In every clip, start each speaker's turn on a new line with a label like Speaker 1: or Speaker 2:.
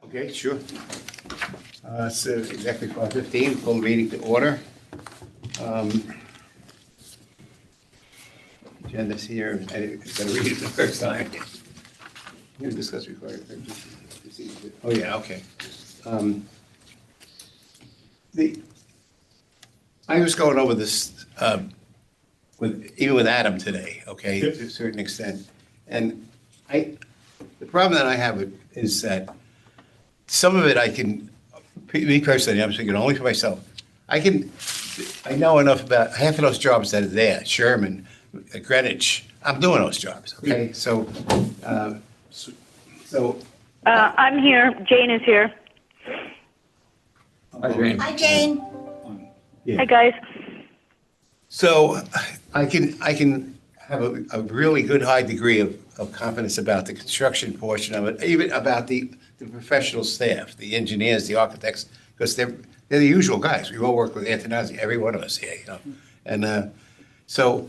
Speaker 1: Okay, sure. So exactly 5:15, call the meeting to order. Agenda's here, I gotta read it the first time. Here, discuss required purchase. Oh, yeah, okay. I was going over this, even with Adam today, okay, to a certain extent. And the problem that I have is that some of it I can, me personally, I'm speaking only for myself. I know enough about half of those jobs that are there, Sherman, Greenwich. I'm doing those jobs, okay? So,
Speaker 2: I'm here. Jane is here.
Speaker 3: Hi, Jane.
Speaker 4: Hi, Jane.
Speaker 1: yeah.
Speaker 2: Hi, guys.
Speaker 1: So I can have a really good high degree of confidence about the construction portion of it, even about the professional staff, the engineers, the architects, because they're the usual guys. We all work with Antonazzi, every one of us here, you know. And so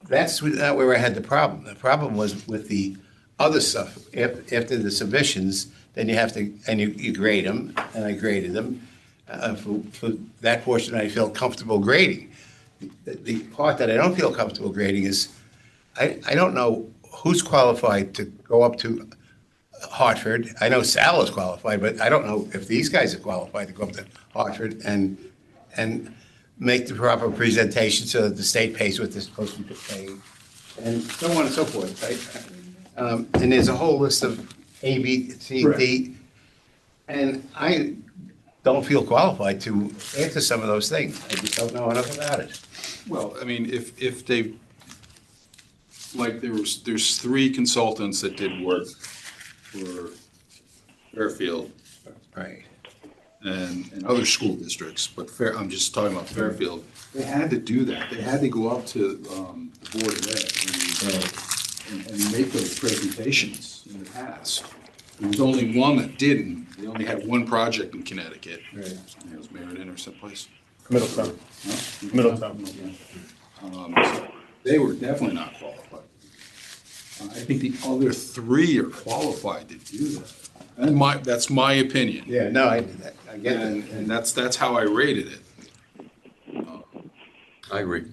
Speaker 1: that's not where I had the problem. The problem was with the other stuff. After the submissions, then you have to, and you grade them, and I graded them. For that portion, I felt comfortable grading. The part that I don't feel comfortable grading is, I don't know who's qualified to go up to Hartford. I know Sal is qualified, but I don't know if these guys are qualified to go up to Hartford and make the proper presentation so that the state pays what they're supposed to be paying, and so on and so forth, right? And there's a whole list of A, B, C, D, and I don't feel qualified to answer some of those things. I just don't know enough about it.
Speaker 3: Well, I mean, if they, like, there's three consultants that did work for Fairfield
Speaker 1: Right.
Speaker 3: and other school districts, but I'm just talking about Fairfield. They had to do that. They had to go up to the Board of Ed and make those presentations in the past. There was only one that didn't. They only had one project in Connecticut.
Speaker 1: Right.
Speaker 3: It was Meriden or someplace.
Speaker 5: Middletown.
Speaker 3: Huh?
Speaker 5: Middletown.
Speaker 3: So they were definitely not qualified. I think the other three are qualified to do that. And that's my opinion.
Speaker 1: Yeah, no, I get that.
Speaker 3: And that's how I rated it.
Speaker 6: I agree,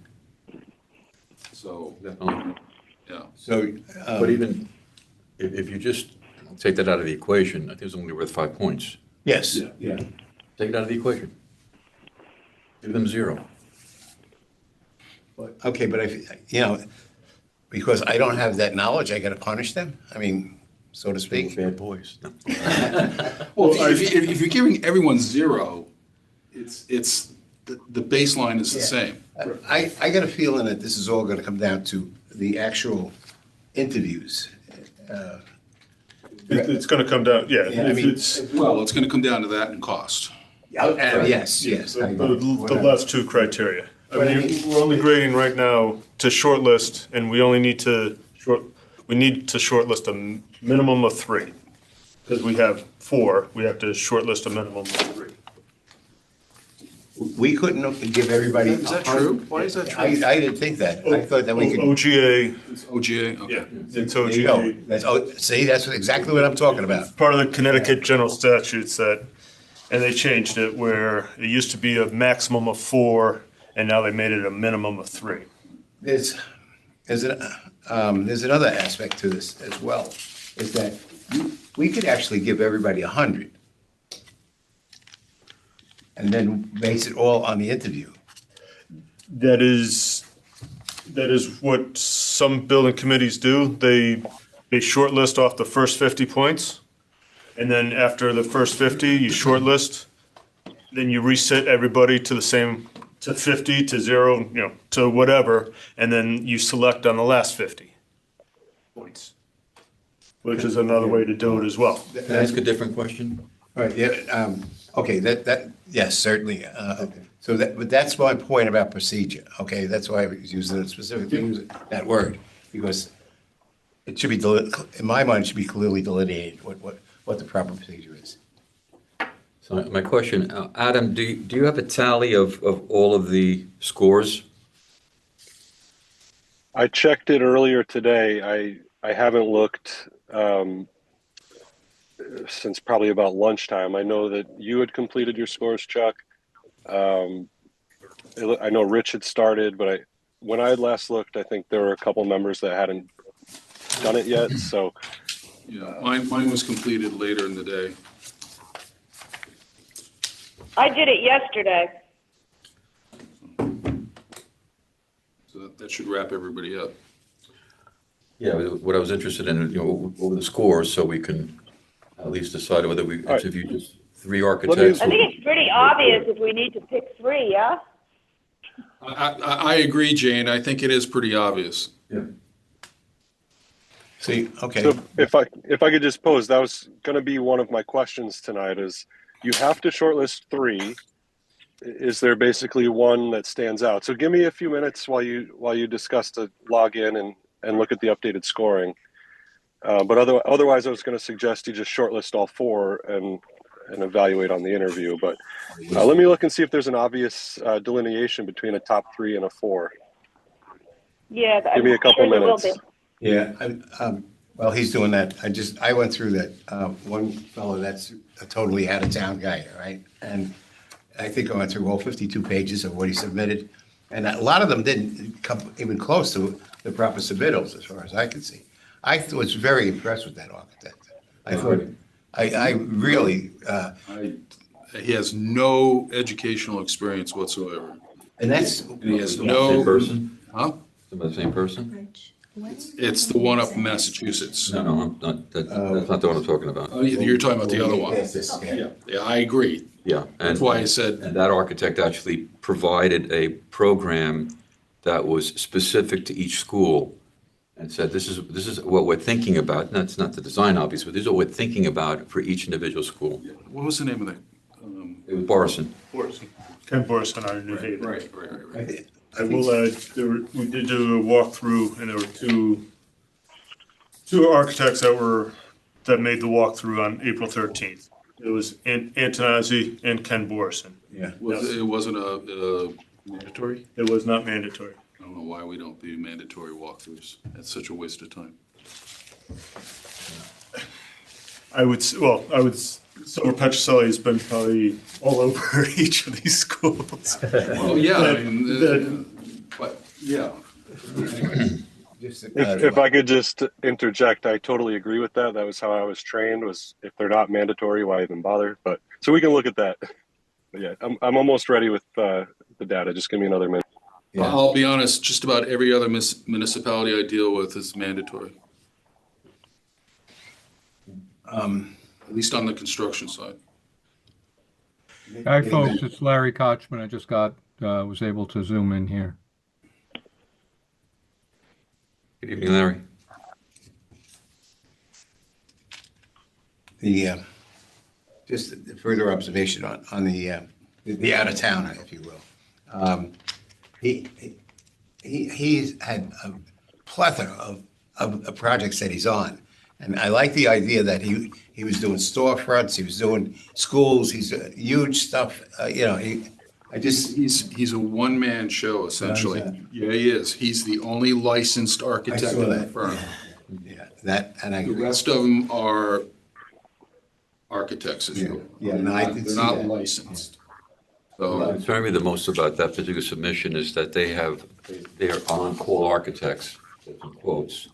Speaker 3: So,
Speaker 6: definitely.
Speaker 3: yeah.
Speaker 1: So,
Speaker 6: But even if you just take that out of the equation, I think it's only worth 5 points.
Speaker 1: yes, yeah.
Speaker 6: Take it out of the equation. Give them 0.
Speaker 1: Okay, but because I don't have that knowledge, I gotta punish them? I mean, so to speak?
Speaker 6: Bad boys.
Speaker 3: Well, if you're giving everyone 0, it's the baseline is the same.
Speaker 1: I got a feeling that this is all gonna come down to the actual interviews.
Speaker 5: It's gonna come down, yeah.
Speaker 1: Yeah, I mean-
Speaker 5: It's
Speaker 3: Well, it's going to come down to that and cost.
Speaker 1: Yes.
Speaker 5: the last two criteria. I
Speaker 1: But I
Speaker 5: mean,
Speaker 1: mean-
Speaker 5: we're only grading right now to shortlist, and we only need to shortlist a minimum of 3. Because we have 4, we have to shortlist a minimum of 3.
Speaker 1: We couldn't give everybody.
Speaker 3: Is that true? Why is that true?
Speaker 1: I didn't think that. I thought that we could.
Speaker 5: OGA,
Speaker 3: It's OGA? Okay.
Speaker 5: yeah, it's
Speaker 1: There you go.
Speaker 5: OGA.
Speaker 1: See, that's exactly what I'm talking about.
Speaker 5: Part of the Connecticut general statutes that, and they changed it where it used to be a maximum of 4, and now they made it a minimum of 3.
Speaker 1: There's another aspect to this as well, is that we could actually give everybody 100 and then base it all on the interview.
Speaker 5: That is what some building committees do. They shortlist off the first 50 points, and then after the first 50, you shortlist, then you reset everybody to the same, to 50, to 0, to whatever, and then you select on the last 50 points, which is another way to do it as well.
Speaker 6: Can I ask a different question?
Speaker 1: Right, yeah, okay, yes, certainly. But that's my point about procedure, okay? That's why I was using it specifically, that word, because it should be, in my mind, it should be clearly delineated what the proper procedure is.
Speaker 6: So my question, Adam, do you have a tally of all of the scores?
Speaker 7: I checked it earlier today. I haven't looked
Speaker 4: since probably about lunchtime. I know that you had completed your scores, Chuck. I know Rich had started, but when I had last looked, I think there were a couple members that hadn't done it yet. So
Speaker 3: Yeah, mine was completed later in the day.
Speaker 2: I did it yesterday.
Speaker 3: So that should wrap everybody up.
Speaker 6: Yeah, what I was interested in, what were the scores, so we can at least decide whether we
Speaker 4: right.
Speaker 6: interview just 3 architects.
Speaker 2: I think it's pretty obvious if we need to pick 3, yeah?
Speaker 3: I agree, Jane. I think it is pretty obvious.
Speaker 6: Yeah.
Speaker 1: See, okay.
Speaker 4: So if I could just pose, that was going to be one of my questions tonight. Is you have to shortlist 3. Is there basically one that stands out? So give me a few minutes while you discuss to log in and look at the updated scoring. But otherwise, I was going to suggest you just shortlist all 4 and evaluate on the interview. But let me look and see if there's an obvious delineation between a top 3 and a 4.
Speaker 2: Yeah,
Speaker 4: Give me a couple minutes.
Speaker 1: Yeah, well, he's doing that. I went through that, one fellow that's a totally out-of-town guy, right? And I think I went through all 52 pages of what he submitted, and a lot of them didn't come even close to the proper submittals, as far as I could see. I was very impressed with that architect. I thought, I really,
Speaker 3: He has no educational experience whatsoever.
Speaker 1: and that's,
Speaker 3: He has
Speaker 6: Same
Speaker 3: no,
Speaker 6: person?
Speaker 3: huh?
Speaker 6: Am I the same person?
Speaker 3: It's the one up in Massachusetts.
Speaker 6: No, I'm not, that's not the one I'm talking about.
Speaker 3: Oh, you're talking about the other one.
Speaker 1: Yes, yes, yeah.
Speaker 3: Yeah, I agree.
Speaker 6: Yeah.
Speaker 3: That's why I said,
Speaker 6: And that architect actually provided a program that was specific to each school and said, this is what we're thinking about. And that's not the design, obviously, but this is what we're thinking about for each individual school.
Speaker 3: what was the name of that?
Speaker 6: It was Borison.
Speaker 5: Ken Borson out of New Haven.
Speaker 3: Right.
Speaker 5: I will add, we did do a walkthrough, and there were two architects that made the walkthrough on April 13th. It was Antonazzi and Ken Borson.
Speaker 1: Yeah.
Speaker 3: It wasn't a mandatory?
Speaker 5: It was not mandatory.
Speaker 3: I don't know why we don't do mandatory walkthroughs. That's such a waste of time.
Speaker 5: Silver Petroselli has been probably all over each of these schools.
Speaker 3: Well, yeah, I mean, but, yeah.
Speaker 1: Just,
Speaker 4: If I could just interject, I totally agree with that. That was how I was trained. Was if they're not mandatory, why even bother? But so we can look at that. But yeah, I'm almost ready with the data. Just give me another minute.
Speaker 1: Yeah.
Speaker 3: I'll be honest, just about every other municipality I deal with is mandatory, at least on the construction side.
Speaker 7: Hi, folks, it's Larry Kochman. I just was able to zoom in here.
Speaker 6: Good evening, Larry.
Speaker 1: Just further observation on the out of town, if you will. He's had a plethora of projects that he's on. And I like the idea that he was doing storefronts, he was doing schools, he's huge stuff,
Speaker 3: He's a one-man show, essentially. Yeah, he is. He's the only licensed architect
Speaker 1: saw
Speaker 3: in the
Speaker 1: that.
Speaker 3: firm.
Speaker 1: and I
Speaker 3: The
Speaker 1: agree.
Speaker 3: rest of them are architects, as
Speaker 1: Yeah,
Speaker 3: you
Speaker 1: yeah, no, I did
Speaker 3: They're
Speaker 1: see
Speaker 3: not
Speaker 1: that.
Speaker 3: licensed.
Speaker 6: What
Speaker 3: So,
Speaker 6: concerned me the most about that particular submission is that they are on-call architects, that's in quotes,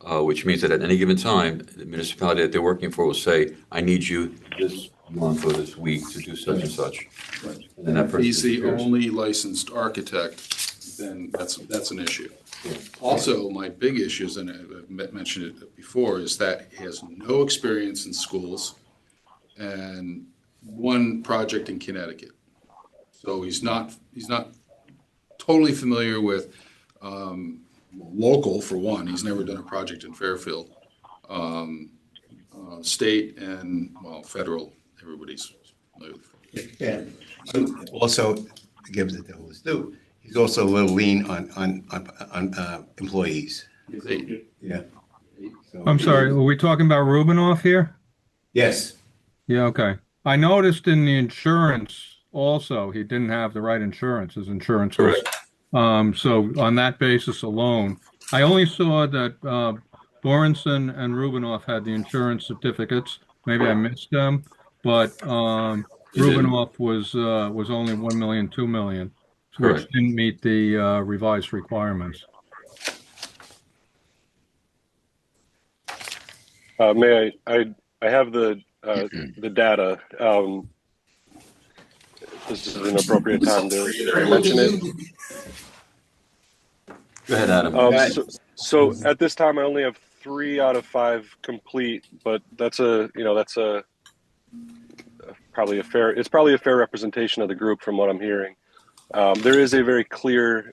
Speaker 6: which means that at any given time, the municipality that they're working for will say, I need you this month or this week to do such and such. And then that
Speaker 3: if
Speaker 6: person
Speaker 3: he's the
Speaker 6: disappears.
Speaker 3: only licensed architect, then that's an issue.
Speaker 6: Yeah.
Speaker 3: Also, my big issues, and I've mentioned it before, is that he has no experience in schools and one project in Connecticut. So he's not totally familiar with local, for one. He's never done a project in Fairfield. State and, well, federal, everybody's familiar with.
Speaker 1: Yeah. Also, to give the devil his due, he's also a little lean on employees. Yeah. So-
Speaker 7: I'm sorry, are we talking about Rubinoff here?
Speaker 1: Yes.
Speaker 7: Yeah, okay. I noticed in the insurance also, he didn't have the right insurance. His insurance was, so on that basis alone, I only saw that Borenson and Rubinoff had the insurance certificates, Maybe I missed them, but
Speaker 6: You didn't.
Speaker 7: Rubinoff was only 1 million, 2 million, which
Speaker 6: Correct.
Speaker 7: didn't meet the revised requirements.
Speaker 4: May I have the data. This is an appropriate time to mention it.
Speaker 6: Go ahead, Adam.
Speaker 4: So at this time, I only have 3 out of 5 complete, but that's probably a fair representation of the group from what I'm hearing. There is a very clear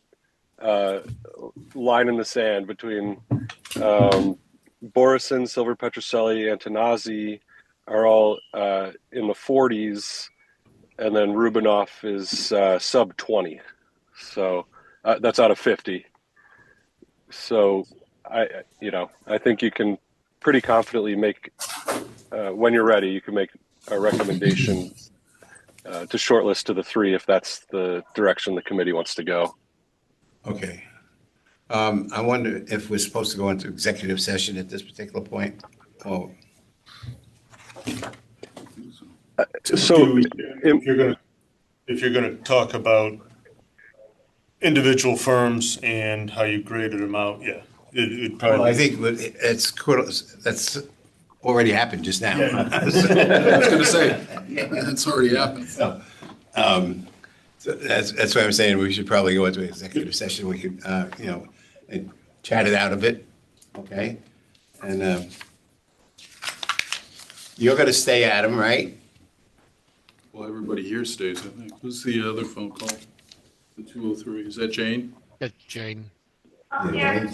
Speaker 4: line in the sand between Borison, Silver Petroselli, Antonazzi are all in the 40s, and then Rubinoff is sub 20. So that's out of 50. So I think you can pretty confidently make, when you're ready, you can make a recommendation to shortlist to the 3 if that's the direction the committee wants to go.
Speaker 1: Okay. I wonder if we're supposed to go into executive session at this particular point? Oh,
Speaker 4: So
Speaker 5: If you're gonna talk about individual firms and how you graded them out, yeah, it
Speaker 1: well, I
Speaker 5: probably.
Speaker 1: think that's already happened just now.
Speaker 3: I was gonna say, that's already happened.
Speaker 1: So that's why I'm saying we should probably go into executive session. We could, and chat it out a bit, okay? And you're going to stay, Adam, right?
Speaker 3: Well, everybody here stays, I think. Who's the other phone call? The 203, is that Jane?
Speaker 8: Jane.
Speaker 1: Yeah,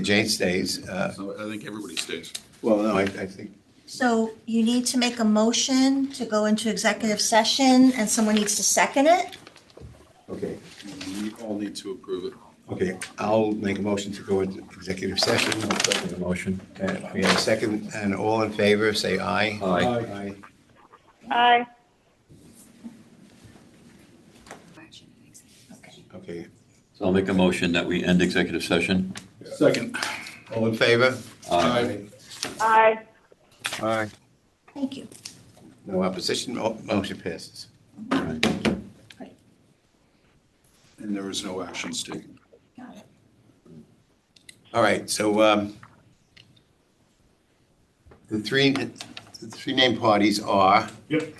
Speaker 1: Jane stays.
Speaker 3: So I think everybody stays.
Speaker 1: Well, no, I think,
Speaker 9: So you need to make a motion to go into executive session, and someone needs to second it?
Speaker 1: okay.
Speaker 3: We all need to approve it.
Speaker 1: Okay, I'll make a motion to go into executive session.
Speaker 6: I'll second the motion.
Speaker 1: And we have a second, and all in favor, say aye.
Speaker 6: Aye.
Speaker 2: Aye.
Speaker 1: Okay,
Speaker 6: So I'll make a motion that we end executive session.
Speaker 3: Second.
Speaker 1: all in favor?
Speaker 3: Aye.
Speaker 2: Aye.
Speaker 7: Aye.
Speaker 9: Thank you.
Speaker 1: No opposition, motion passes.
Speaker 3: And there was no actions taken.
Speaker 9: Got it.
Speaker 1: All right, so the three named parties are,
Speaker 5: Yep.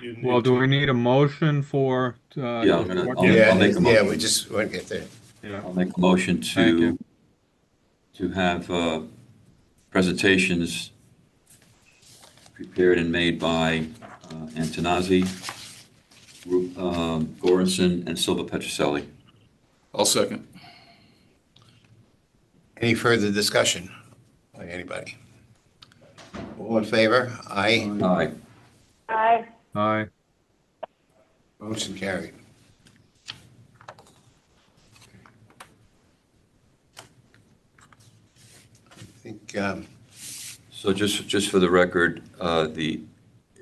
Speaker 5: You need
Speaker 7: Well, do we need a motion for?
Speaker 6: Yeah, I'll
Speaker 1: yeah,
Speaker 6: make a
Speaker 1: yeah,
Speaker 6: motion.
Speaker 1: we just want to get there.
Speaker 7: Yeah.
Speaker 6: I'll make a motion
Speaker 7: Thank you.
Speaker 6: to have presentations prepared and made by Antonazzi, Goranson, and Silva Petroselli.
Speaker 3: I'll second.
Speaker 1: Any further discussion by anybody? All in favor? Aye.
Speaker 6: Aye.
Speaker 2: Aye.
Speaker 7: Aye.
Speaker 1: Motion carried. I think,
Speaker 6: So just for the record, the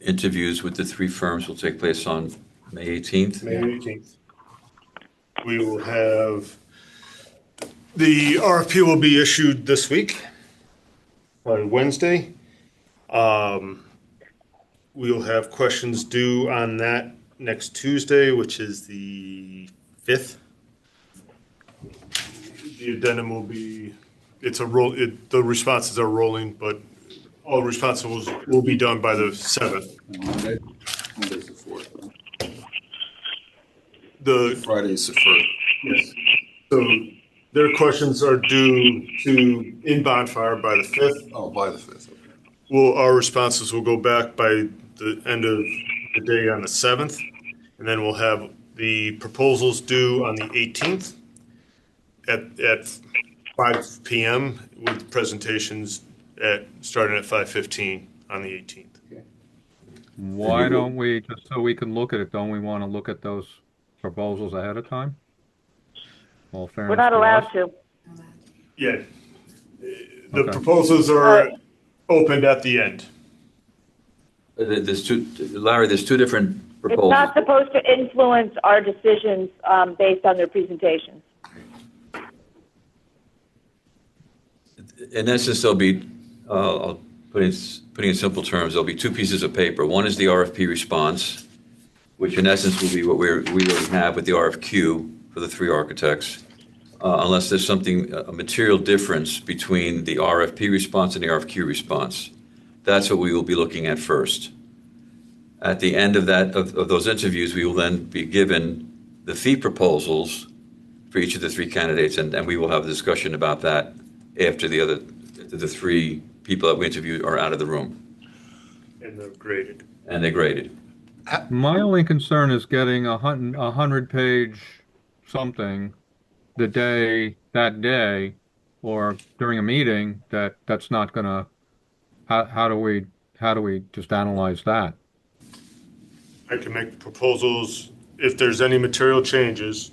Speaker 6: interviews with the 3 firms will take place on May 18th.
Speaker 5: May 18th. We will have, the RFP will be issued this week, on Wednesday. We'll have questions due on that next Tuesday, which is the 5th. The addendum will be, the responses are rolling, but all responses will be done by the 7th.
Speaker 3: Monday? Monday's the 4th. Friday's the 1st.
Speaker 5: Yes. So their questions are due to in Bonfire by the 5th.
Speaker 3: Oh, by the 5th, okay.
Speaker 5: Well, our responses will go back by the end of the day on the 7th. And then we'll have the proposals due on the 18th at 5 p.m. with presentations starting at 5:15 on the 18th.
Speaker 7: Why don't we, just so we can look at it, don't we want to look at those proposals ahead of time? All fairness
Speaker 2: We're not
Speaker 7: to
Speaker 2: allowed
Speaker 7: us.
Speaker 2: to.
Speaker 5: Yeah. The
Speaker 7: Okay.
Speaker 5: proposals are opened at the end.
Speaker 6: There's Larry, there's 2 different
Speaker 2: It's
Speaker 6: proposals.
Speaker 2: not supposed to influence our decisions based on their presentations.
Speaker 6: In essence, there'll be, I'll putting in simple terms, there'll be two pieces of paper. One is the RFP response, which in essence will be what we already have with the RFQ for the three architects, unless there's something, a material difference between the RFP response and the RFQ response. That's what we will be looking at first. At the end of those interviews, we will then be given the fee proposals for each of the three candidates, and we will have a discussion about that after the three people that we interviewed are out of the room.
Speaker 5: And they're graded.
Speaker 6: And they're graded.
Speaker 7: My only concern is getting a 100-page something that day, or during a meeting that's not gonna. How do we just analyze that?
Speaker 5: I can make proposals. If there's any material changes,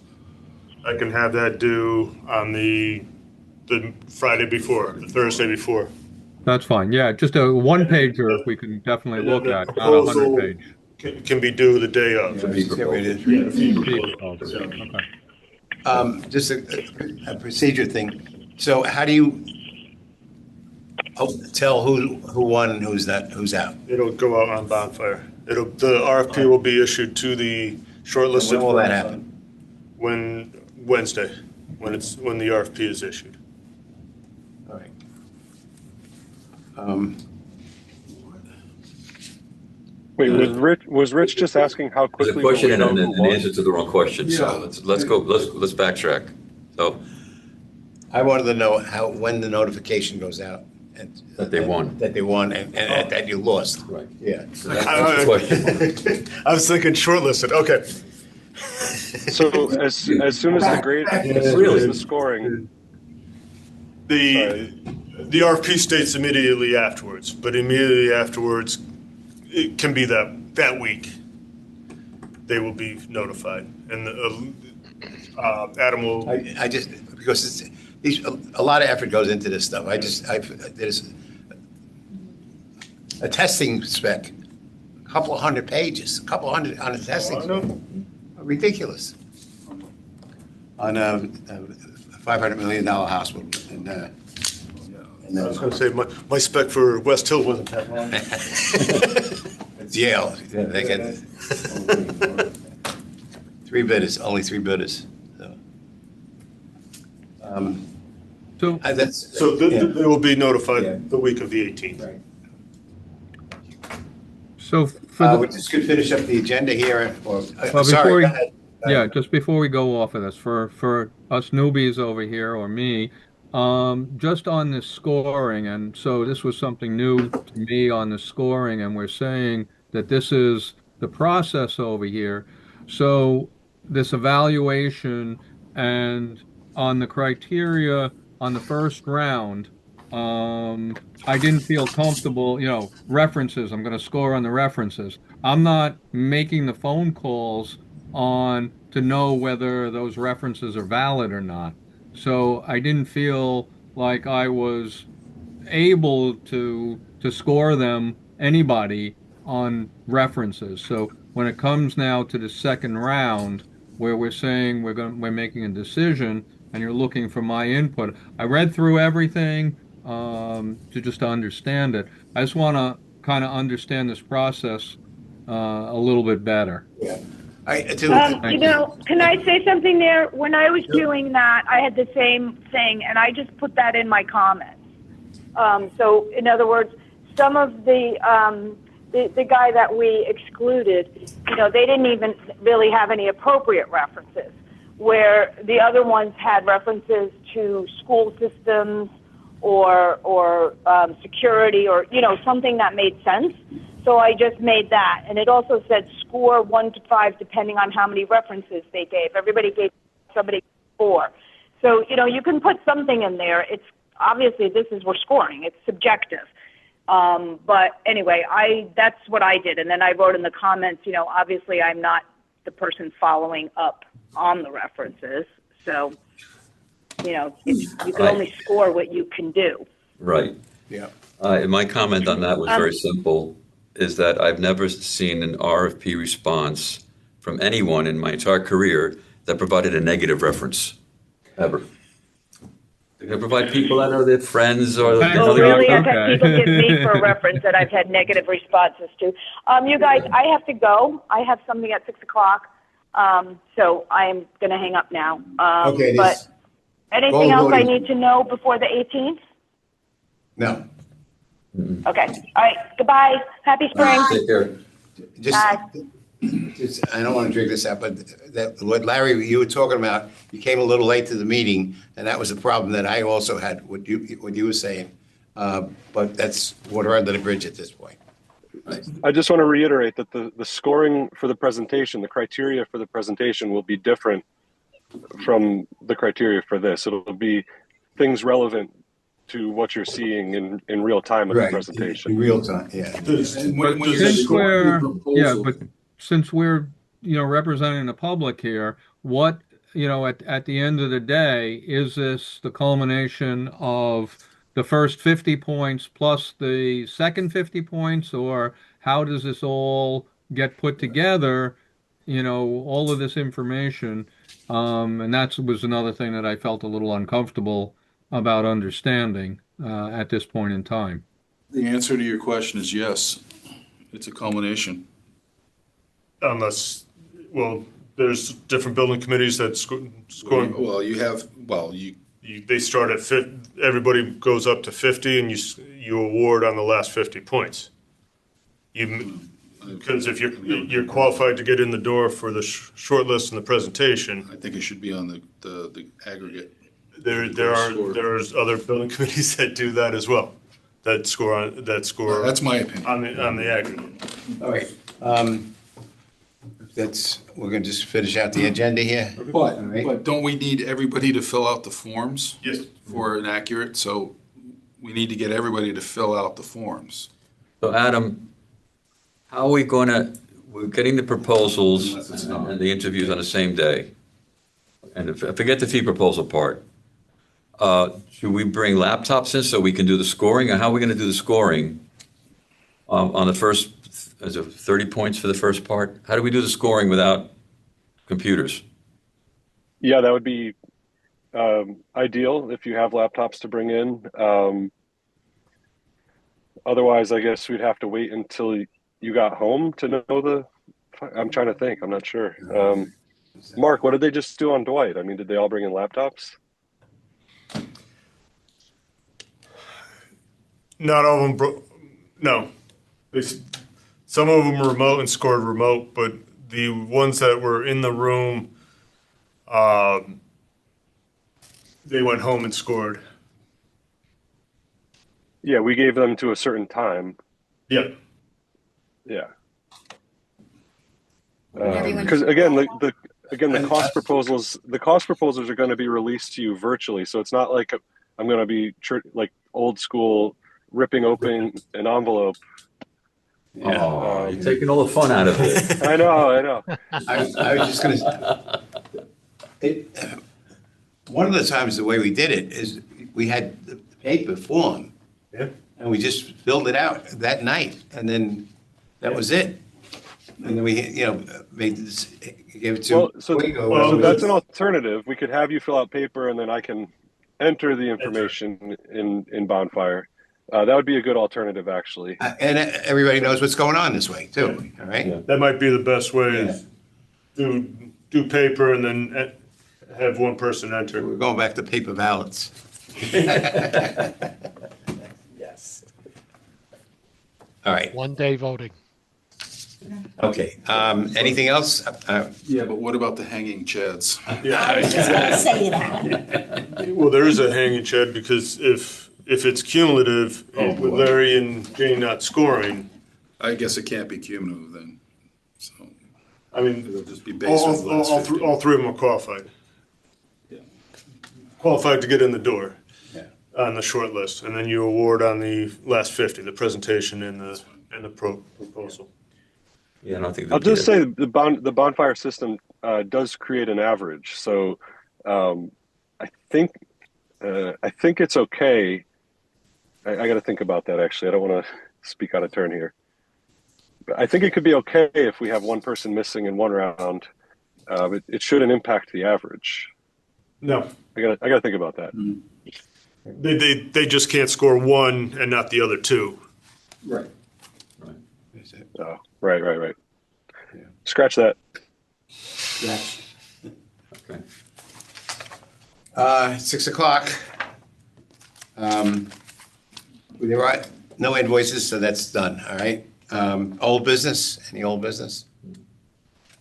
Speaker 5: I can have that due on the Friday before, the Thursday before.
Speaker 7: That's fine. Yeah, just a one-pager we can definitely
Speaker 5: And then
Speaker 7: look
Speaker 5: the
Speaker 7: at, not a
Speaker 5: proposal
Speaker 7: 100-page.
Speaker 5: Can be due the day of.
Speaker 7: Okay.
Speaker 1: Just a procedure thing. So how do you tell who won and who's out?
Speaker 5: It'll go out on bonfire. The RFP will be issued to the shortlisted.
Speaker 1: When will that happen?
Speaker 5: Wednesday, when the RFP is issued.
Speaker 1: All right.
Speaker 4: Wait, was Rich just asking how
Speaker 6: There's
Speaker 4: quickly?
Speaker 6: a question
Speaker 4: will we
Speaker 6: and
Speaker 4: know
Speaker 6: an
Speaker 4: who won?
Speaker 6: answer to the wrong question, so let's backtrack. So,
Speaker 1: I wanted to know when the notification goes out.
Speaker 6: That they won.
Speaker 1: That they won and that you lost.
Speaker 6: right.
Speaker 1: Yeah.
Speaker 6: So that's the question.
Speaker 5: I was thinking shortlisted, okay.
Speaker 4: So as soon as the grade, as soon as the scoring,
Speaker 5: The RFP states immediately afterwards, but immediately afterwards, it can be that week. They will be notified, and Adam will.
Speaker 1: I just, because a lot of effort goes into this stuff. There's a testing spec, a couple of hundred pages, a couple hundred on a testing spec. Ridiculous. On a $500 million hospital.
Speaker 5: I was going to say, my spec for West Hill wasn't that long.
Speaker 1: It's Yale. Yeah, they get only three bidders.
Speaker 7: So,
Speaker 5: So they will be notified the week of the 18th.
Speaker 1: Right.
Speaker 7: so for
Speaker 1: We just could finish up the agenda here, or,
Speaker 7: Well,
Speaker 1: sorry,
Speaker 7: before
Speaker 1: go
Speaker 7: we-
Speaker 1: ahead.
Speaker 7: Yeah, just before we go off of this, for us newbies over here or me, just on the scoring, and so this was something new to me on the scoring, and we're saying that this is the process over here. So this evaluation and on the criteria on the first round, I didn't feel comfortable, references, I'm going to score on the references. I'm not making the phone calls to know whether those references are valid or not. So I didn't feel like I was able to score anybody on references. So when it comes now to the second round, where we're saying we're making a decision and you're looking for my input, I read through everything to just understand it. I just want to kind of understand this process a little bit better.
Speaker 2: Can I say something there? When I was doing that, I had the same thing, and I just put that in my comments. So, in other words, some of the guy that we excluded, they didn't even really have any appropriate references, where the other ones had references to school systems or security or, something that made sense. So I just made that. And it also said score 1 to 5 depending on how many references they gave. Everybody gave somebody 4. So, you can put something in there. It's obviously we're scoring. It's subjective. But anyway, that's what I did. And then I wrote in the comments, obviously I'm not the person following up on the references. So, you can only score what you can do.
Speaker 6: Right.
Speaker 1: Yeah.
Speaker 6: And my comment on that was very simple, is that I've never seen an RFP response from anyone in my entire career that provided a negative reference, ever. They're gonna provide people that are their friends or.
Speaker 7: Thanks,
Speaker 2: Oh,
Speaker 7: Chuck.
Speaker 2: really? I've had
Speaker 7: Okay.
Speaker 2: people give me for a reference that I've had negative responses to. You guys, I have to go. I have something at 6 o'clock. So I am going to hang up now.
Speaker 1: Okay,
Speaker 2: But
Speaker 1: this,
Speaker 2: anything
Speaker 1: Go
Speaker 2: else I
Speaker 1: voting.
Speaker 2: need to know before the 18th?
Speaker 1: no,
Speaker 2: Okay. All right. Goodbye. Happy spring.
Speaker 6: Take care.
Speaker 1: just, I don't want to drag this out, but that, what Larry, you were talking about, you came a little late to the meeting, and that was a problem that I also had, what you were saying. But that's water under the bridge at this point.
Speaker 4: I just want to reiterate that the scoring for the presentation, the criteria for the presentation will be different from the criteria for this. It'll be things relevant to what you're seeing in real time in the
Speaker 1: In
Speaker 4: presentation.
Speaker 1: real time, yeah.
Speaker 3: And when you're
Speaker 7: Since
Speaker 3: scoring
Speaker 7: we're,
Speaker 3: your proposal-
Speaker 7: but since we're, representing the public here, what, at the end of the day, is this the culmination of the first 50 points plus the second 50 points, or how does this all get put together? All of this information, and that was another thing that I felt a little uncomfortable about understanding at this point in time.
Speaker 3: The answer to your question is yes. It's a culmination.
Speaker 5: Unless, well, there's different building committees that score, they start at 50, everybody goes up to 50 and you award on the last 50 points. Because if you're qualified to get in the door for the short list and the presentation,
Speaker 3: I think it should be on the aggregate.
Speaker 5: there's other building committees that do that as well, that score
Speaker 3: That's my opinion.
Speaker 5: on the aggregate.
Speaker 1: All right. We're going to just finish out the agenda here. All right.
Speaker 3: But don't we need everybody to fill out the forms?
Speaker 5: Yes.
Speaker 3: For an accurate, so we need to get everybody to fill out the forms.
Speaker 6: So Adam, how are we we're getting the proposals and the interviews on the same day. And forget the fee proposal part. Should we bring laptops in so we can do the scoring? Or how are we going to do the scoring on the first, is it 30 points for the first part? How do we do the scoring without computers?
Speaker 4: Yeah, that would be ideal if you have laptops to bring in. Otherwise, I guess we'd have to wait until you got home to know I'm trying to think. I'm not sure. Mark, what did they just do on Dwight? I mean, did they all bring in laptops?
Speaker 5: Not all of them, no. Some of them were remote and scored remote, but the ones that were in the room, they went home and scored.
Speaker 4: Yeah, we gave them to a certain time.
Speaker 5: Yeah.
Speaker 4: Yeah.
Speaker 9: Everyone-
Speaker 4: Because again, the cost proposals are going to be released to you virtually, so it's not like I'm going to be like old school ripping open an envelope.
Speaker 6: Oh, you're taking all the fun out of it.
Speaker 4: I know.
Speaker 1: I was just going to, one of the times the way we did it is we had the paper form.
Speaker 5: Yeah.
Speaker 1: And we just filled it out that night, and then that was it. And then we, gave it to.
Speaker 4: Well, so
Speaker 5: Well,
Speaker 4: that's an alternative. We could have you fill out paper, and then I can enter the information in Bonfire. That would be a good alternative, actually.
Speaker 1: And everybody knows what's going on this way, too, all right?
Speaker 5: That might be the best way, is do paper and then have one person enter.
Speaker 1: We're going back to paper ballots.
Speaker 8: Yes.
Speaker 1: All right,
Speaker 8: One day voting.
Speaker 1: okay. Anything else?
Speaker 3: Yeah, but what about the hanging chads?
Speaker 9: I was just gonna say that.
Speaker 5: Well, there is a hanging shed because if it's cumulative, with Larry and Jane not scoring,
Speaker 3: I guess it can't be cumulative then, so
Speaker 5: I mean,
Speaker 3: it'll just be based on the last 50.
Speaker 5: all three of them are qualified.
Speaker 3: Yeah.
Speaker 5: Qualified to get in the door
Speaker 1: Yeah.
Speaker 5: on the short list, and then you award on the last 50, the presentation and the proposal.
Speaker 6: Yeah, I don't think.
Speaker 4: I'll just say the Bonfire system does create an average. So I think it's okay. I got to think about that, actually. I don't want to speak out of turn here. But I think it could be okay if we have one person missing in one round. It shouldn't impact the average.
Speaker 5: No.
Speaker 4: I got to think about that.
Speaker 5: They just can't score one and not the other two.
Speaker 3: Right.
Speaker 4: Oh, right.
Speaker 1: Yeah.
Speaker 4: Scratch that.
Speaker 3: That's,
Speaker 6: Okay.
Speaker 1: 6 o'clock. There are no invoices, so that's done, all right? Old business, any old business?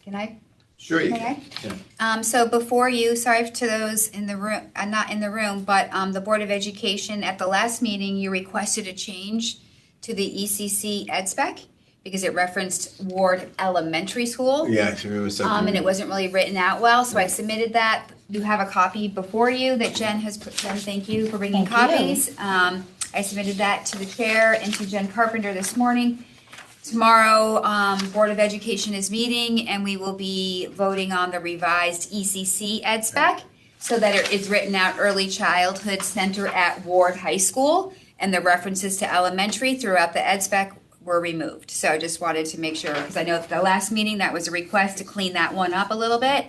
Speaker 8: Can I?
Speaker 1: Sure you
Speaker 8: May
Speaker 1: can.
Speaker 8: I?
Speaker 1: Yeah.
Speaker 8: So before you, sorry to those in the room, not in the room, but the Board of Education, at the last meeting, you requested a change to the ECC ed spec because it referenced Ward Elementary School.
Speaker 1: Yeah, sure, it was something.
Speaker 8: And it wasn't really written out well, so I submitted that. You have a copy before you that Jen has put, Jen, thank you for bringing
Speaker 9: Thank you.
Speaker 8: copies. I submitted that to the chair and to Jen Carpenter this morning. Tomorrow, Board of Education is meeting and we will be voting on the revised ECC ed spec so that it is written out early childhood center at Ward High School and the references to elementary throughout the ed spec were removed. So I just wanted to make sure, because I know at the last meeting, that was a request to clean that one up a little bit.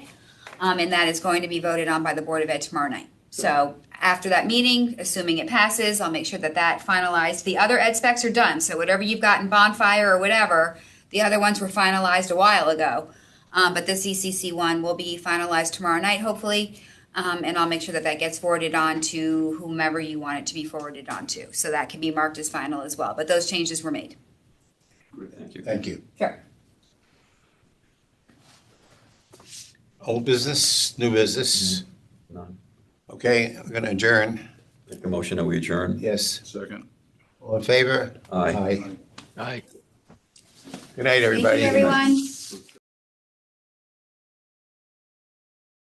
Speaker 8: And that is going to be voted on by the Board of Ed tomorrow night. So after that meeting, assuming it passes, I'll make sure that that finalized. The other ed specs are done, so whatever you've got in Bonfire or whatever, the other ones were finalized a while ago. But this ECC one will be finalized tomorrow night, hopefully. And I'll make sure that that gets forwarded on to whomever you want it to be forwarded on to. So that can be marked as final as well. But those changes were made.
Speaker 6: Thank you.
Speaker 1: Thank you.
Speaker 8: Sure.
Speaker 1: Old business, new business.
Speaker 6: None.
Speaker 1: Okay, we're gonna adjourn.
Speaker 6: Make a motion that we adjourn?
Speaker 1: Yes.
Speaker 3: second.
Speaker 1: All in favor?
Speaker 6: Aye.
Speaker 1: Good night, everybody.
Speaker 8: Thank you, everyone.